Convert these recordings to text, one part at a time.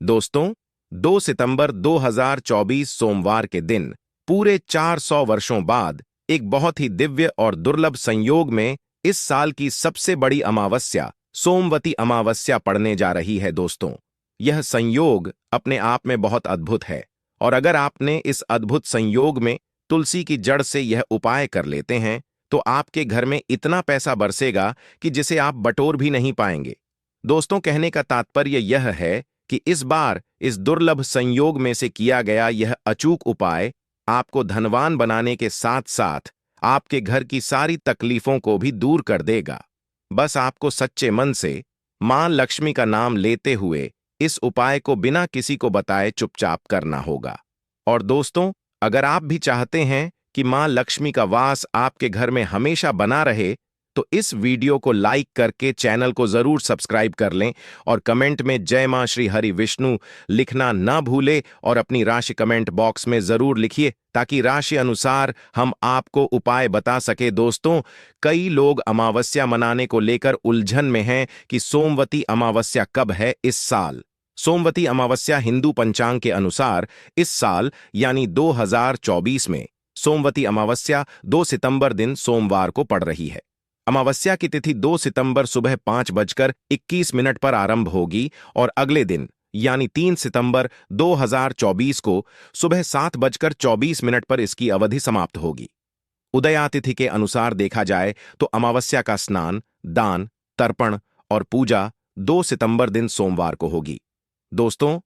दोस्तों, 2 सितंबर 2024 सोमवार के दिन पूरे 400 वर्षों बाद एक बहुत ही दिव्य और दुर्लभ संयोग में इस साल की सबसे बड़ी अमावस्या सोमवती अमावस्या पड़ने जा रही है। दोस्तों, यह संयोग अपने आप में बहुत अद्भुत है और अगर आपने इस अद्भुत संयोग में तुलसी की जड़ से यह उपाय कर लेते हैं तो आपके घर में इतना पैसा बरसेगा कि जिसे आप बटोर भी नहीं पाएंगे। दोस्तों, कहने का तात्पर्य यह है कि इस बार इस दुर्लभ संयोग में से किया गया यह अचूक उपाय आपको धनवान बनाने के साथ साथ आपके घर की सारी तकलीफों को भी दूर कर देगा। बस आपको सच्चे मन से मां लक्ष्मी का नाम लेते हुए इस उपाय को बिना किसी को बताए चुपचाप करना होगा। और दोस्तों, अगर आप भी चाहते हैं कि मां लक्ष्मी का वास आपके घर में हमेशा बना रहे तो इस वीडियो को लाइक करके चैनल को जरूर सब्सक्राइब कर लें और कमेंट में जय मां श्री हरि विष्णु लिखना ना भूले और अपनी राशि कमेंट बॉक्स में जरूर लिखिए ताकि राशि अनुसार हम आपको उपाय बता सके। दोस्तों, कई लोग अमावस्या मनाने को लेकर उलझन में हैं कि सोमवती अमावस्या कब है इस साल। सोमवती अमावस्या हिंदू पंचांग के अनुसार इस साल यानी 2024 में सोमवती अमावस्या 2 सितंबर दिन सोमवार को पड़ रही है। अमावस्या की तिथि 2 सितंबर सुबह 5:21 पर आरंभ होगी और अगले दिन यानी 3 सितंबर 2024 को सुबह 7:24 पर इसकी अवधि समाप्त होगी। उदयातिथि के अनुसार देखा जाए तो अमावस्या का स्नान, दान, तर्पण और पूजा 2 सितंबर दिन सोमवार को होगी। दोस्तों,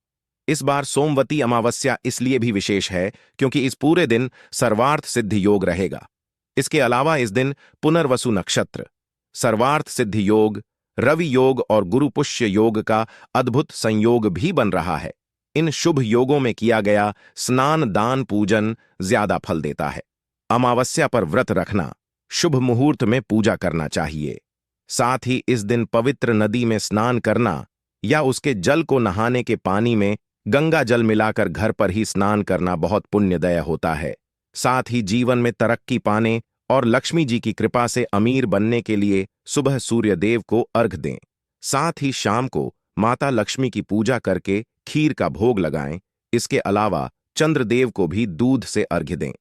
इस बार सोमवती अमावस्या इसलिए भी विशेष है क्योंकि इस पूरे दिन सर्वार्थ सिद्धि योग रहेगा। इसके अलावा इस दिन पुनर्वसु नक्षत्र, सर्वार्थ सिद्धि योग, रवि योग और गुरु पुष्य योग का अद्भुत संयोग भी बन रहा है। इन शुभ योगों में किया गया स्नान, दान, पूजन ज्यादा फल देता है। अमावस्या पर व्रत रखना, शुभ मुहूर्त में पूजा करना चाहिए। साथ ही इस दिन पवित्र नदी में स्नान करना या उसके जल को नहाने के पानी में गंगा जल मिलाकर घर पर ही स्नान करना बहुत पुण्यदय होता है। साथ ही जीवन में तरक्की पाने और लक्ष्मी जी की कृपा से अमीर बनने के लिए सुबह सूर्य देव को अर्घ दें। साथ ही शाम को माता लक्ष्मी की पूजा करके खीर का भोग लगाएं। इसके अलावा चंद्रदेव को भी दूध से अर्घ्य दें।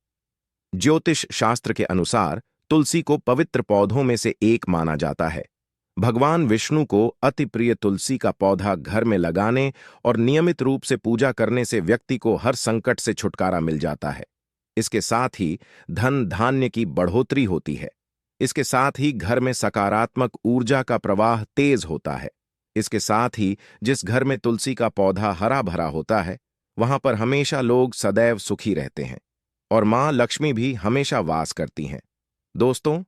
ज्योतिष शास्त्र के अनुसार तुलसी को पवित्र पौधों में से एक माना जाता है। भगवान विष्णु को अति प्रिय तुलसी का पौधा घर में लगाने और नियमित रूप से पूजा करने से व्यक्ति को हर संकट से छुटकारा मिल जाता है। इसके साथ ही धन धान्य की बढ़ोतरी होती है। इसके साथ ही घर में सकारात्मक ऊर्जा का प्रवाह तेज होता है। इसके साथ ही जिस घर में तुलसी का पौधा हरा भरा होता है वहां पर हमेशा लोग सदैव सुखी रहते हैं और मां लक्ष्मी भी हमेशा वास करती हैं। दोस्तों,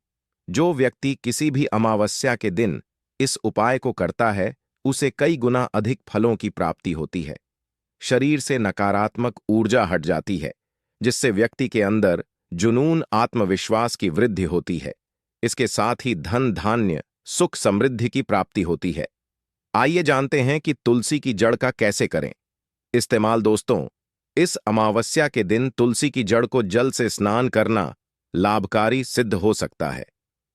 जो व्यक्ति किसी भी अमावस्या के दिन इस उपाय को करता है उसे कई गुना अधिक फलों की प्राप्ति होती है। शरीर से नकारात्मक ऊर्जा हट जाती है जिससे व्यक्ति के अंदर जुनून, आत्मविश्वास की वृद्धि होती है। इसके साथ ही धन धान्य, सुख समृद्धि की प्राप्ति होती है। आइए जानते हैं कि तुलसी की जड़ का कैसे करें इस्तेमाल। दोस्तों, इस अमावस्या के दिन तुलसी की जड़ को जल से स्नान करना लाभकारी सिद्ध हो सकता है।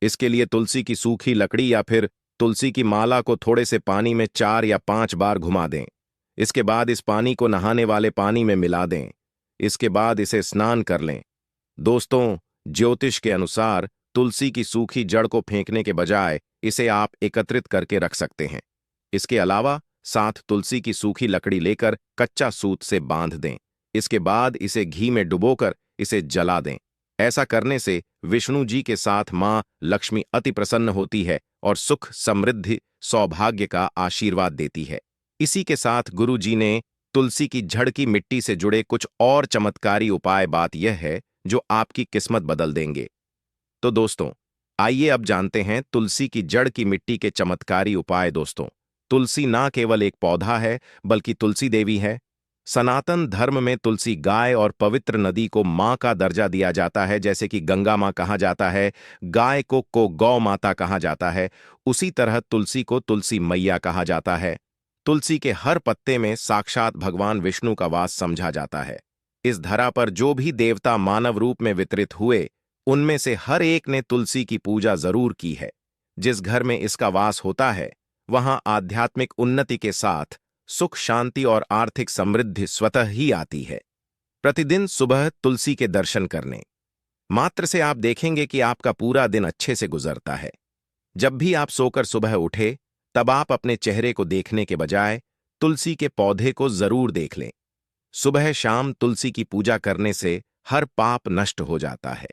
इसके लिए तुलसी की सूखी लकड़ी या फिर तुलसी की माला को थोड़े से पानी में 4 या 5 बार घुमा दें। इसके बाद इस पानी को नहाने वाले पानी में मिला दें। इसके बाद इसे स्नान कर लें। दोस्तों, ज्योतिष के अनुसार तुलसी की सूखी जड़ को फेंकने के बजाय इसे आप एकत्रित करके रख सकते हैं। इसके अलावा साथ तुलसी की सूखी लकड़ी लेकर कच्चा सूत से बांध दें। इसके बाद इसे घी में डुबोकर इसे जला दें। ऐसा करने से विष्णु जी के साथ मां लक्ष्मी अति प्रसन्न होती है और सुख, समृद्धि, सौभाग्य का आशीर्वाद देती है। इसी के साथ गुरु जी ने तुलसी की जड़ की मिट्टी से जुड़े कुछ और चमत्कारी उपाय बात यह है जो आपकी किस्मत बदल देंगे। तो दोस्तों, आइए अब जानते हैं तुलसी की जड़ की मिट्टी के चमत्कारी उपाय। दोस्तों, तुलसी ना केवल एक पौधा है बल्कि तुलसी देवी है। सनातन धर्म में तुलसी गाय और पवित्र नदी को मां का दर्जा दिया जाता है। जैसे कि गंगा मां कहा जाता है, गाय को गौ माता कहा जाता है, उसी तरह तुलसी को तुलसी मैया कहा जाता है। तुलसी के हर पत्ते में साक्षात भगवान विष्णु का वास समझा जाता है। इस धरा पर जो भी देवता मानव रूप में वितरित हुए उनमें से हर एक ने तुलसी की पूजा जरूर की है। जिस घर में इसका वास होता है वहां आध्यात्मिक उन्नति के साथ सुख, शांति और आर्थिक समृद्धि स्वतः ही आती है। प्रतिदिन सुबह तुलसी के दर्शन करने मात्र से आप देखेंगे कि आपका पूरा दिन अच्छे से गुजरता है। जब भी आप सोकर सुबह उठे, तब आप अपने चेहरे को देखने के बजाय तुलसी के पौधे को जरूर देख लें। सुबह शाम तुलसी की पूजा करने से हर पाप नष्ट हो जाता है।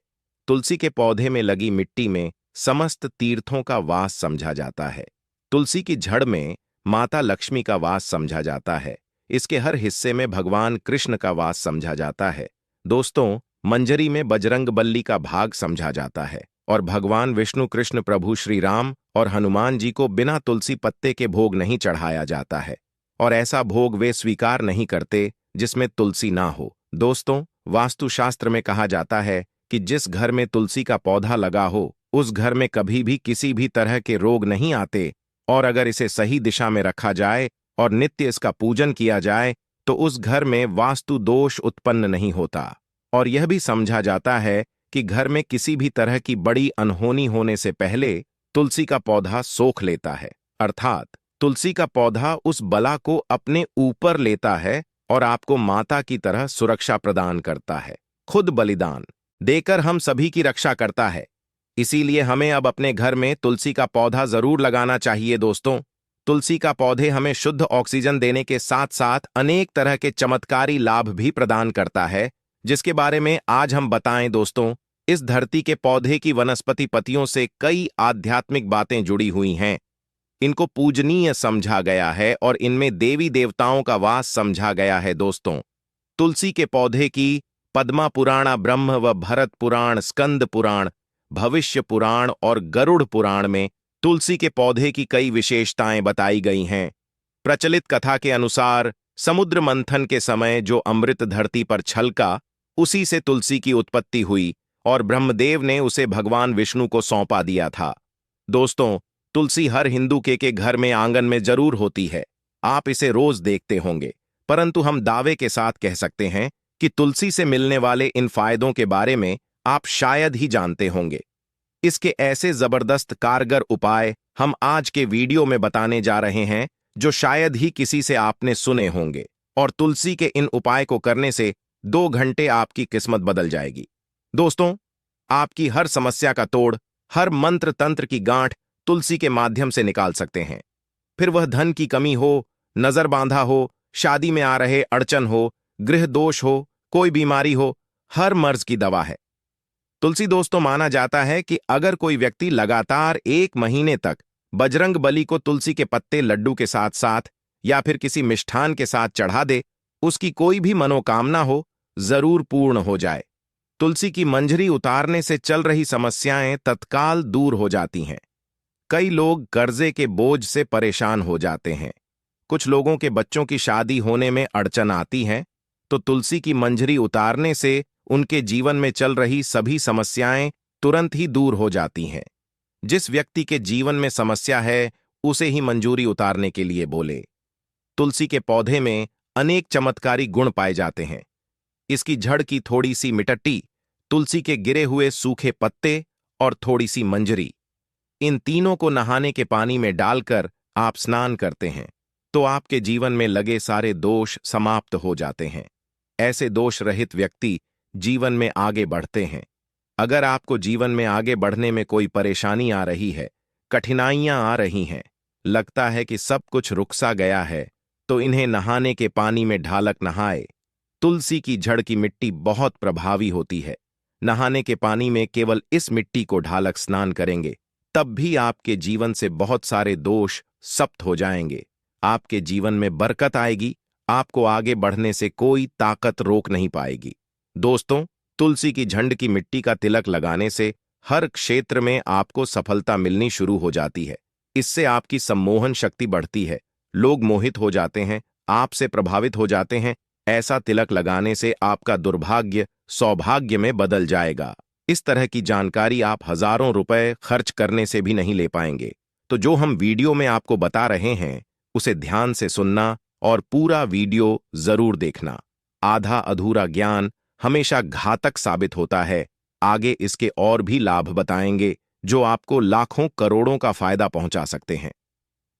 तुलसी के पौधे में लगी मिट्टी में समस्त तीर्थों का वास समझा जाता है। तुलसी की जड़ में माता लक्ष्मी का वास समझा जाता है। इसके हर हिस्से में भगवान कृष्ण का वास समझा जाता है। दोस्तों, मंजरी में बजरंगबली का भाग समझा जाता है और भगवान विष्णु, कृष्ण प्रभु श्री राम और हनुमान जी को बिना तुलसी पत्ते के भोग नहीं चढ़ाया जाता है, और ऐसा भोग वे स्वीकार नहीं करते जिसमें तुलसी ना हो। दोस्तों, वास्तुशास्त्र में कहा जाता है कि जिस घर में तुलसी का पौधा लगा हो, उस घर में कभी भी किसी भी तरह के रोग नहीं आते, और अगर इसे सही दिशा में रखा जाए और नित्य इसका पूजन किया जाए तो उस घर में वास्तु दोष उत्पन्न नहीं होता। और यह भी समझा जाता है कि घर में किसी भी तरह की बड़ी अनहोनी होने से पहले तुलसी का पौधा सोख लेता है, अर्थात तुलसी का पौधा उस बला को अपने ऊपर लेता है और आपको माता की तरह सुरक्षा प्रदान करता है। खुद बलिदान देकर हम सभी की रक्षा करता है। इसीलिए हमें अब अपने घर में तुलसी का पौधा जरूर लगाना चाहिए। दोस्तों, तुलसी का पौधे हमें शुद्ध ऑक्सीजन देने के साथ साथ अनेक तरह के चमत्कारी लाभ भी प्रदान करता है, जिसके बारे में आज हम बताएं। दोस्तों, इस धरती के पौधे की वनस्पति पत्तियों से कई आध्यात्मिक बातें जुड़ी हुई हैं। इनको पूजनीय समझा गया है और इनमें देवी देवताओं का वास समझा गया है। दोस्तों, तुलसी के पौधे की पद्मा पुराण, ब्रह्म व भरत पुराण, स्कंद पुराण, भविष्य पुराण और गरुड़ पुराण में तुलसी के पौधे की कई विशेषताएं बताई गई हैं। प्रचलित कथा के अनुसार समुद्र मंथन के समय जो अमृत धरती पर छलका, उसी से तुलसी की उत्पत्ति हुई और ब्रह्मदेव ने उसे भगवान विष्णु को सौंपा दिया था। दोस्तों, तुलसी हर हिंदू के घर में आंगन में जरूर होती है। आप इसे रोज देखते होंगे, परंतु हम दावे के साथ कह सकते हैं कि तुलसी से मिलने वाले इन फायदों के बारे में आप शायद ही जानते होंगे। इसके ऐसे जबरदस्त कारगर उपाय हम आज के वीडियो में बताने जा रहे हैं जो शायद ही किसी से आपने सुने होंगे, और तुलसी के इन उपाय को करने से 2 घंटे आपकी किस्मत बदल जाएगी। दोस्तों, आपकी हर समस्या का तोड़, हर मंत्र तंत्र की गांठ तुलसी के माध्यम से निकाल सकते हैं। फिर वह धन की कमी हो, नजर बांधा हो, शादी में आ रहे अड़चन हो, गृह दोष हो, कोई बीमारी हो, हर मर्ज की दवा है तुलसी। दोस्तों, माना जाता है कि अगर कोई व्यक्ति लगातार 1 महीने तक बजरंग बली को तुलसी के पत्ते लड्डू के साथ साथ या फिर किसी मिष्ठान के साथ चढ़ा दे, उसकी कोई भी मनोकामना हो जरूर पूर्ण हो जाए। तुलसी की मंजरी उतारने से चल रही समस्याएं तत्काल दूर हो जाती हैं। कई लोग कर्जे के बोझ से परेशान हो जाते हैं। कुछ लोगों के बच्चों की शादी होने में अड़चन आती है, तो तुलसी की मंजरी उतारने से उनके जीवन में चल रही सभी समस्याएं तुरंत ही दूर हो जाती हैं। जिस व्यक्ति के जीवन में समस्या है, उसे ही मंजूरी उतारने के लिए बोले। तुलसी के पौधे में अनेक चमत्कारी गुण पाए जाते हैं। इसकी जड़ की थोड़ी सी मिट्टी, तुलसी के गिरे हुए सूखे पत्ते और थोड़ी सी मंजरी, इन तीनों को नहाने के पानी में डालकर आप स्नान करते हैं तो आपके जीवन में लगे सारे दोष समाप्त हो जाते हैं। ऐसे दोष रहित व्यक्ति जीवन में आगे बढ़ते हैं। अगर आपको जीवन में आगे बढ़ने में कोई परेशानी आ रही है, कठिनाइयां आ रही हैं, लगता है कि सब कुछ रुक सा गया है, तो इन्हें नहाने के पानी में ढालक नहाए। तुलसी की जड़ की मिट्टी बहुत प्रभावी होती है। नहाने के पानी में केवल इस मिट्टी को ढालक स्नान करेंगे, तब भी आपके जीवन से बहुत सारे दोष समाप्त हो जाएंगे। आपके जीवन में बरकत आएगी। आपको आगे बढ़ने से कोई ताकत रोक नहीं पाएगी। दोस्तों, तुलसी की झंड की मिट्टी का तिलक लगाने से हर क्षेत्र में आपको सफलता मिलनी शुरू हो जाती है। इससे आपकी सम्मोहन शक्ति बढ़ती है। लोग मोहित हो जाते हैं, आपसे प्रभावित हो जाते हैं। ऐसा तिलक लगाने से आपका दुर्भाग्य सौभाग्य में बदल जाएगा। इस तरह की जानकारी आप हजारों रुपए खर्च करने से भी नहीं ले पाएंगे। तो जो हम वीडियो में आपको बता रहे हैं, उसे ध्यान से सुनना और पूरा वीडियो जरूर देखना। आधा अधूरा ज्ञान हमेशा घातक साबित होता है। आगे इसके और भी लाभ बताएंगे जो आपको लाखों करोड़ों का फायदा पहुंचा सकते हैं।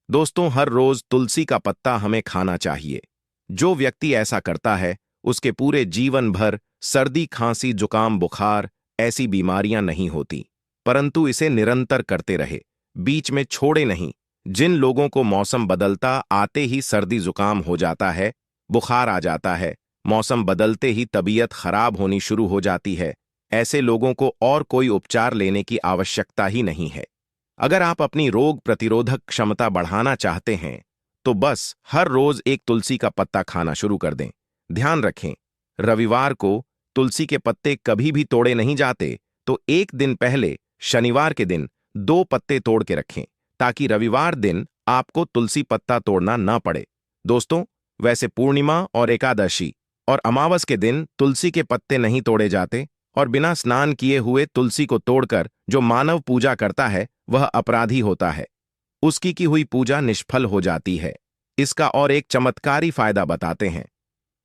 दोस्तों, हर रोज तुलसी का पत्ता हमें खाना चाहिए। जो व्यक्ति ऐसा करता है उसके पूरे जीवन भर सर्दी, खांसी, जुकाम, बुखार ऐसी बीमारियां नहीं होती। परंतु इसे निरंतर करते रहे, बीच में छोड़े नहीं। जिन लोगों को मौसम बदलता आते ही सर्दी जुकाम हो जाता है, बुखार आ जाता है, मौसम बदलते ही तबीयत खराब होनी शुरू हो जाती है, ऐसे लोगों को और कोई उपचार लेने की आवश्यकता ही नहीं है। अगर आप अपनी रोग प्रतिरोधक क्षमता बढ़ाना चाहते हैं तो बस हर रोज एक तुलसी का पत्ता खाना शुरू कर दें। ध्यान रखें, रविवार को तुलसी के पत्ते कभी भी तोड़े नहीं जाते, तो एक दिन पहले शनिवार के दिन 2 पत्ते तोड़ के रखें ताकि रविवार दिन आपको तुलसी पत्ता तोड़ना ना पड़े। दोस्तों, वैसे पूर्णिमा और एकादशी और अमावस के दिन तुलसी के पत्ते नहीं तोड़े जाते, और बिना स्नान किए हुए तुलसी को तोड़कर जो मानव पूजा करता है वह अपराधी होता है। उसकी की हुई पूजा निष्फल हो जाती है। इसका और एक चमत्कारी फायदा बताते हैं।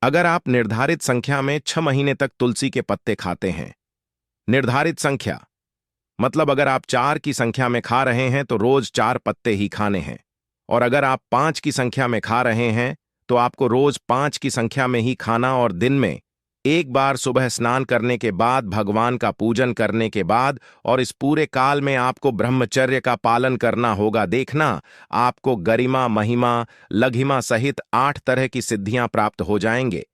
अगर आप निर्धारित संख्या में 6 महीने तक तुलसी के पत्ते खाते हैं, निर्धारित संख्या मतलब अगर आप 4 की संख्या में खा रहे हैं तो रोज 4 पत्ते ही खाने हैं, और अगर आप 5 की संख्या में खा रहे हैं तो आपको रोज 5 की संख्या में ही खाना, और दिन में एक बार सुबह स्नान करने के बाद, भगवान का पूजन करने के बाद, और इस पूरे काल में आपको ब्रह्मचर्य का पालन करना होगा। देखना, आपको गरिमा, महिमा, लघिमा सहित 8 तरह की सिद्धियां प्राप्त हो जाएंगे।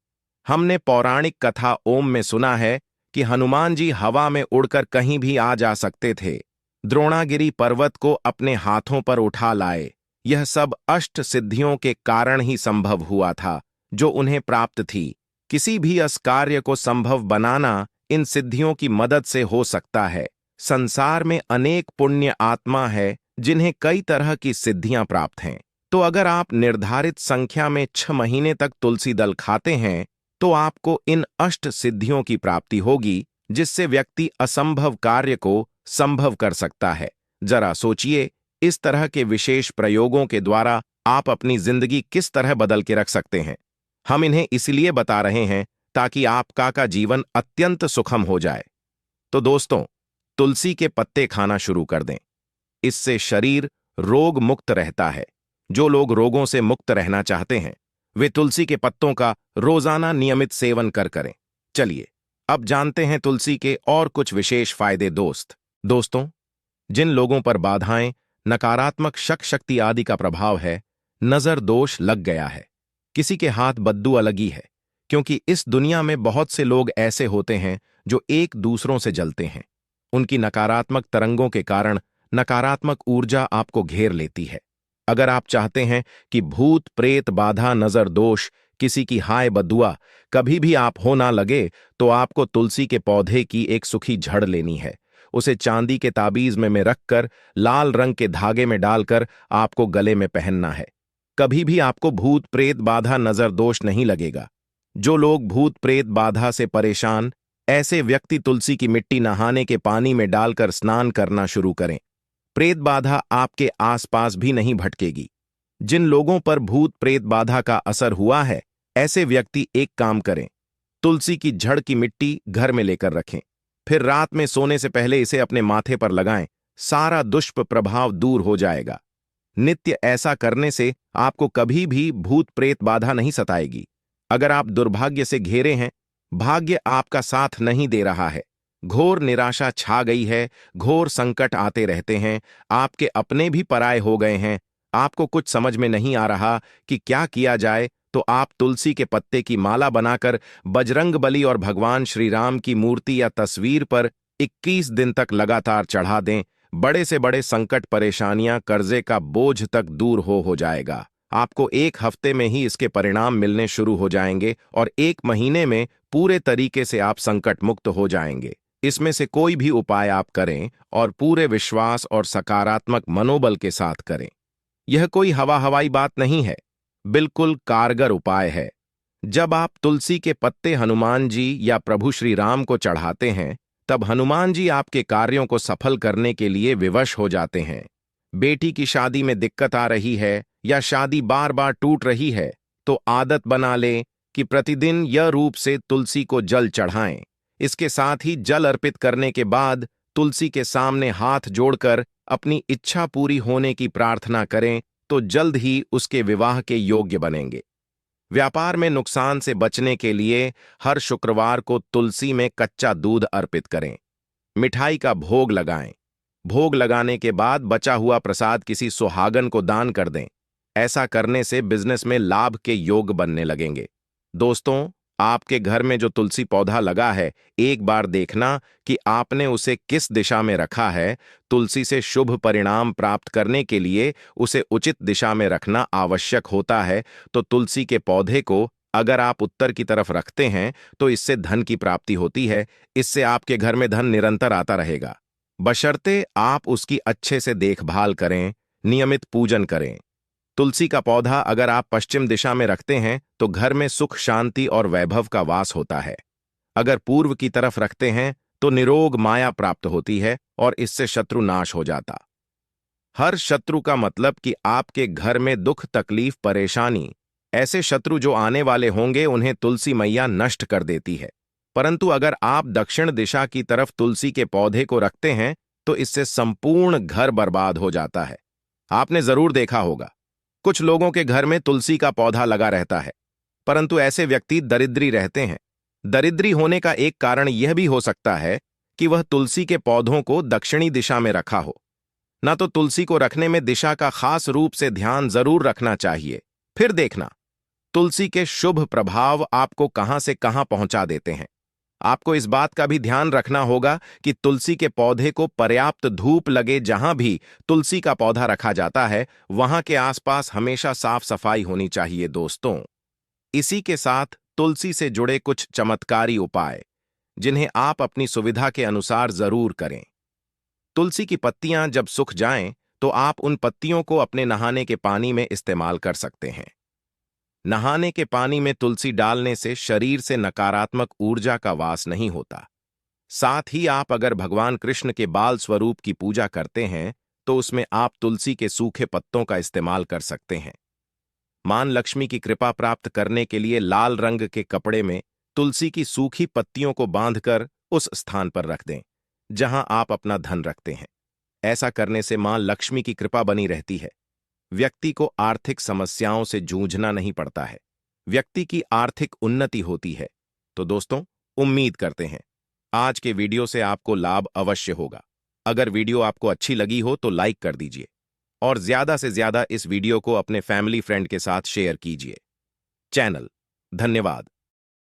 हमने पौराणिक कथा ओम में सुना है कि हनुमान जी हवा में उड़कर कहीं भी आ जा सकते थे, द्रोणागिरी पर्वत को अपने हाथों पर उठा लाए। यह सब अष्ट सिद्धियों के कारण ही संभव हुआ था जो उन्हें प्राप्त थी। किसी भी कार्य को संभव बनाना इन सिद्धियों की मदद से हो सकता है। संसार में अनेक पुण्य आत्मा है जिन्हें कई तरह की सिद्धियां प्राप्त हैं। तो अगर आप निर्धारित संख्या में 6 महीने तक तुलसी दल खाते हैं तो आपको इन अष्ट सिद्धियों की प्राप्ति होगी, जिससे व्यक्ति असंभव कार्य को संभव कर सकता है। जरा सोचिए, इस तरह के विशेष प्रयोगों के द्वारा आप अपनी जिंदगी किस तरह बदल के रख सकते हैं। हम इन्हें इसलिए बता रहे हैं ताकि आपका का जीवन अत्यंत सुखम हो जाए। तो दोस्तों, तुलसी के पत्ते खाना शुरू कर दें। इससे शरीर रोग मुक्त रहता है। जो लोग रोगों से मुक्त रहना चाहते हैं वे तुलसी के पत्तों का रोजाना नियमित सेवन करें। चलिए अब जानते हैं तुलसी के और कुछ विशेष फायदे। दोस्तों, जिन लोगों पर बाधाएं, नकारात्मक शक्ति आदि का प्रभाव है, नजर दोष लग गया है, किसी के हाथ बद्दुआ लगी है, क्योंकि इस दुनिया में बहुत से लोग ऐसे होते हैं जो एक दूसरों से जलते हैं। उनकी नकारात्मक तरंगों के कारण नकारात्मक ऊर्जा आपको घेर लेती है। अगर आप चाहते हैं कि भूत प्रेत बाधा, नजर दोष, किसी की हाय बद्दुआ कभी भी आप हो ना लगे, तो आपको तुलसी के पौधे की एक सूखी झड़ लेनी है। उसे चांदी के ताबीज में रखकर लाल रंग के धागे में डालकर आपको गले में पहनना है। कभी भी आपको भूत प्रेत बाधा, नजर दोष नहीं लगेगा। जो लोग भूत प्रेत बाधा से परेशान, ऐसे व्यक्ति तुलसी की मिट्टी नहाने के पानी में डालकर स्नान करना शुरू करें। प्रेत बाधा आपके आसपास भी नहीं भटकेगी। जिन लोगों पर भूत प्रेत बाधा का असर हुआ है, ऐसे व्यक्ति एक काम करें, तुलसी की जड़ की मिट्टी घर में लेकर रखें, फिर रात में सोने से पहले इसे अपने माथे पर लगाएं। सारा दुष्प्रभाव दूर हो जाएगा। नित्य ऐसा करने से आपको कभी भी भूत प्रेत बाधा नहीं सताएगी। अगर आप दुर्भाग्य से घिरे हैं, भाग्य आपका साथ नहीं दे रहा है, घोर निराशा छा गई है, घोर संकट आते रहते हैं, आपके अपने भी पराये हो गए हैं, आपको कुछ समझ में नहीं आ रहा कि क्या किया जाए, तो आप तुलसी के पत्ते की माला बनाकर बजरंगबली और भगवान श्री राम की मूर्ति या तस्वीर पर 21 दिन तक लगातार चढ़ा दें। बड़े से बड़े संकट, परेशानियां, कर्जे का बोझ तक दूर हो जाएगा। आपको 1 हफ्ते में ही इसके परिणाम मिलने शुरू हो जाएंगे और 1 महीने में पूरे तरीके से आप संकट मुक्त हो जाएंगे। इसमें से कोई भी उपाय आप करें और पूरे विश्वास और सकारात्मक मनोबल के साथ करें। यह कोई हवाई बात नहीं है, बिल्कुल कारगर उपाय है। जब आप तुलसी के पत्ते हनुमान जी या प्रभु श्री राम को चढ़ाते हैं, तब हनुमान जी आपके कार्यों को सफल करने के लिए विवश हो जाते हैं। बेटी की शादी में दिक्कत आ रही है या शादी बार बार टूट रही है, तो आदत बना लें कि प्रतिदिन यह रूप से तुलसी को जल चढ़ाएं। इसके साथ ही जल अर्पित करने के बाद तुलसी के सामने हाथ जोड़कर अपनी इच्छा पूरी होने की प्रार्थना करें। तो जल्द ही उसके विवाह के योग्य बनेंगे। व्यापार में नुकसान से बचने के लिए हर शुक्रवार को तुलसी में कच्चा दूध अर्पित करें। मिठाई का भोग लगाएं। भोग लगाने के बाद बचा हुआ प्रसाद किसी सुहागन को दान कर दें। ऐसा करने से बिजनेस में लाभ के योग बनने लगेंगे। दोस्तों, आपके घर में जो तुलसी पौधा लगा है, एक बार देखना कि आपने उसे किस दिशा में रखा है। तुलसी से शुभ परिणाम प्राप्त करने के लिए उसे उचित दिशा में रखना आवश्यक होता है। तो तुलसी के पौधे को अगर आप उत्तर की तरफ रखते हैं तो इससे धन की प्राप्ति होती है। इससे आपके घर में धन निरंतर आता रहेगा, बशर्ते आप उसकी अच्छे से देखभाल करें, नियमित पूजन करें। तुलसी का पौधा अगर आप पश्चिम दिशा में रखते हैं तो घर में सुख, शांति और वैभव का वास होता है। अगर पूर्व की तरफ रखते हैं तो निरोग माया प्राप्त होती है और इससे शत्रु नाश हो जाता। हर शत्रु का मतलब कि आपके घर में दुख, तकलीफ, परेशानी, ऐसे शत्रु जो आने वाले होंगे उन्हें तुलसी मैया नष्ट कर देती है। परंतु अगर आप दक्षिण दिशा की तरफ तुलसी के पौधे को रखते हैं तो इससे संपूर्ण घर बर्बाद हो जाता है। आपने जरूर देखा होगा, कुछ लोगों के घर में तुलसी का पौधा लगा रहता है, परंतु ऐसे व्यक्ति दरिद्री रहते हैं। दरिद्री होने का एक कारण यह भी हो सकता है कि वह तुलसी के पौधों को दक्षिणी दिशा में रखा हो। ना तो तुलसी को रखने में दिशा का खास रूप से ध्यान जरूर रखना चाहिए। फिर देखना तुलसी के शुभ प्रभाव आपको कहां से कहां पहुंचा देते हैं। आपको इस बात का भी ध्यान रखना होगा कि तुलसी के पौधे को पर्याप्त धूप लगे। जहां भी तुलसी का पौधा रखा जाता है वहां के आसपास हमेशा साफ सफाई होनी चाहिए। दोस्तों, इसी के साथ तुलसी से जुड़े कुछ चमत्कारी उपाय जिन्हें आप अपनी सुविधा के अनुसार जरूर करें। तुलसी की पत्तियां जब सूख जाएं तो आप उन पत्तियों को अपने नहाने के पानी में इस्तेमाल कर सकते हैं। नहाने के पानी में तुलसी डालने से शरीर से नकारात्मक ऊर्जा का वास नहीं होता। साथ ही आप अगर भगवान कृष्ण के बाल स्वरूप की पूजा करते हैं तो उसमें आप तुलसी के सूखे पत्तों का इस्तेमाल कर सकते हैं। मां लक्ष्मी की कृपा प्राप्त करने के लिए लाल रंग के कपड़े में तुलसी की सूखी पत्तियों को बांधकर उस स्थान पर रख दें जहां आप अपना धन रखते हैं। ऐसा करने से मां लक्ष्मी की कृपा बनी रहती है। व्यक्ति को आर्थिक समस्याओं से जूझना नहीं पड़ता है। व्यक्ति की आर्थिक उन्नति होती है। तो दोस्तों, उम्मीद करते हैं आज के वीडियो से आपको लाभ अवश्य होगा। अगर वीडियो आपको अच्छी लगी हो तो लाइक कर दीजिए और ज्यादा से ज्यादा इस वीडियो को अपने फैमिली फ्रेंड के साथ शेयर कीजिए। धन्यवाद।